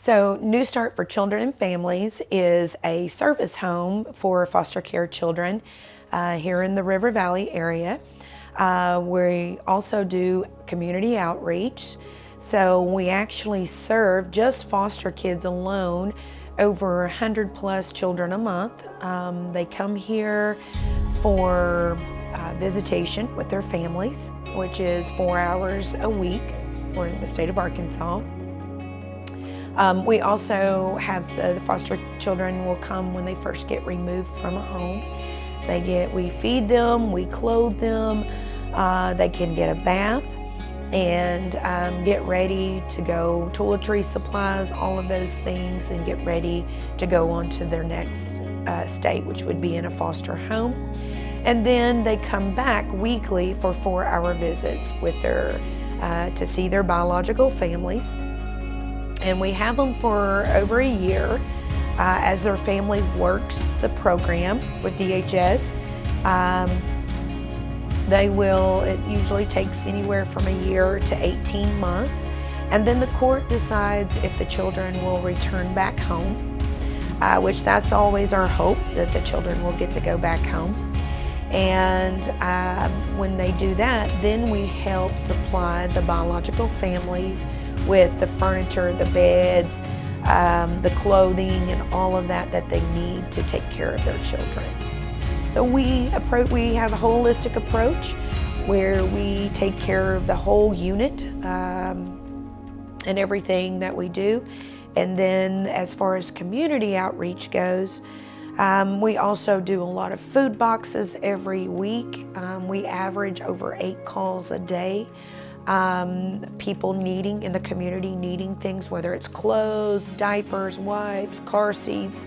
So New Start for Children and Families is a service home for foster care children here in the River Valley area. We also do community outreach. So we actually serve just foster kids alone over 100 plus children a month. They come here for visitation with their families, which is 4 hours a week for the state of Arkansas. We also have the foster children will come when they first get removed from a home. We feed them, we clothe them, they can get a bath and get ready to go, toiletry supplies, all of those things, and get ready to go on to their next state, which would be in a foster home. And then they come back weekly for 4-hour visits with to see their biological families. And we have them for over a year as their family works the program with DHS. It usually takes anywhere from a year to 18 months. And then the court decides if the children will return back home, which that's always our hope, that the children will get to go back home. And when they do that, then we help supply the biological families with the furniture, the beds, the clothing, and all of that they need to take care of their children. So we have a holistic approach where we take care of the whole unit and everything that we do. And then as far as community outreach goes, we also do a lot of food boxes every week. We average over 8 calls a day. People in the community needing things, whether it's clothes, diapers, wipes, car seats,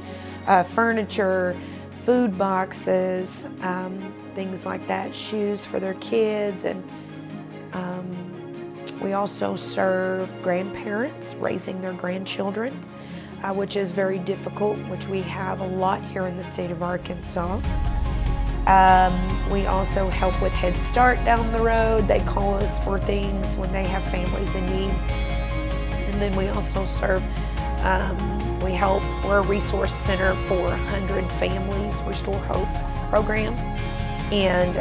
furniture, food boxes, things like that, shoes for their kids. And we also serve grandparents raising their grandchildren, which is very difficult, which we have a lot here in the state of Arkansas. We also help with Head Start down the road. They call us for things when they have families in need. And then we also serve, we're a resource center for 100 Families Restore Hope program. And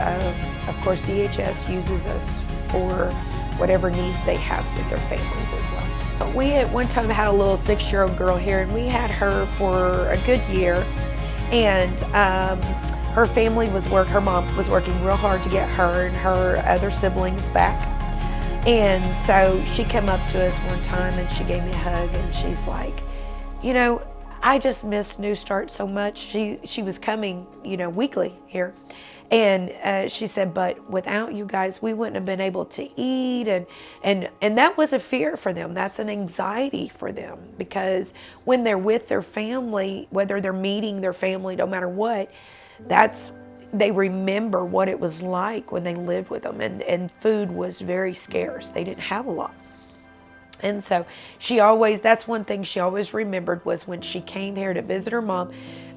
of course, DHS uses us for whatever needs they have with their families as well. We at one time had a little 6-year-old girl here, and we had her for a good year. And her mom was working real hard to get her and her other siblings back. And so she came up to us one time and she gave me a hug, and she's like, I just miss New Start so much. She was coming, weekly here. And she said, but without you guys, we wouldn't have been able to eat. And that was a fear for them. That's an anxiety for them, because when they're with their family, whether they're meeting their family, no matter what, they remember what it was like when they lived with them. And food was very scarce. They didn't have a lot. And so that's one thing she always remembered, was when she came here to visit her mom,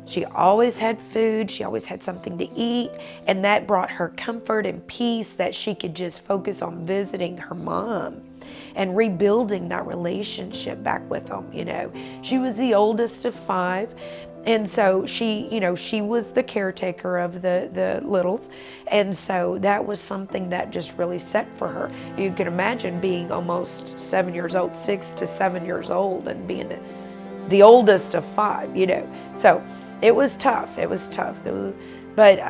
she always had food, she always had something to eat, and that brought her comfort and peace, that she could just focus on visiting her mom and rebuilding that relationship back with them. She was the oldest of 5, and so she was the caretaker of the littles, and so that was something that just really set for her. You can imagine being almost 7 years old, 6 to 7 years old, and being the oldest of 5, So it was tough. But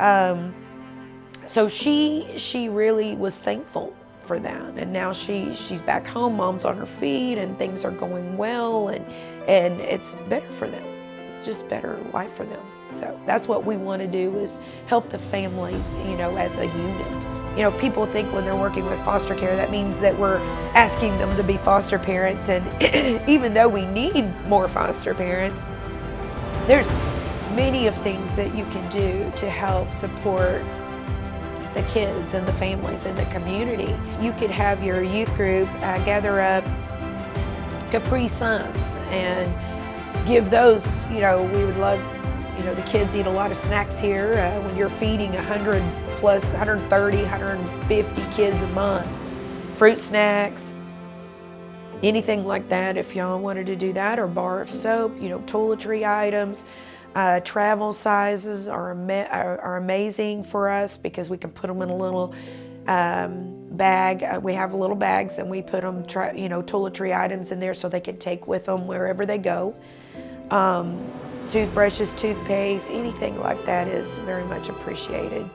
so she really was thankful for that. And now she's back home, mom's on her feet, and things are going well, and it's better for them. It's just better life for them. So that's what we want to do, is help the families, as a unit. People think when they're working with foster care, that means that we're asking them to be foster parents. And even though we need more foster parents, there's many of things that you can do to help support the kids and the families in the community. You could have your youth group gather up Capri Suns and give those, we would love, the kids eat a lot of snacks here. When you're feeding 100 plus, 130, 150 kids a month, fruit snacks, anything like that, if y'all wanted to do that, or bar of soap, you know, toiletry items. Travel sizes are amazing for us because we can put them in a little bag. We have little bags and we put them, you know, toiletry items in there so they can take with them wherever they go. Toothbrushes, toothpaste, anything like that is very much appreciated.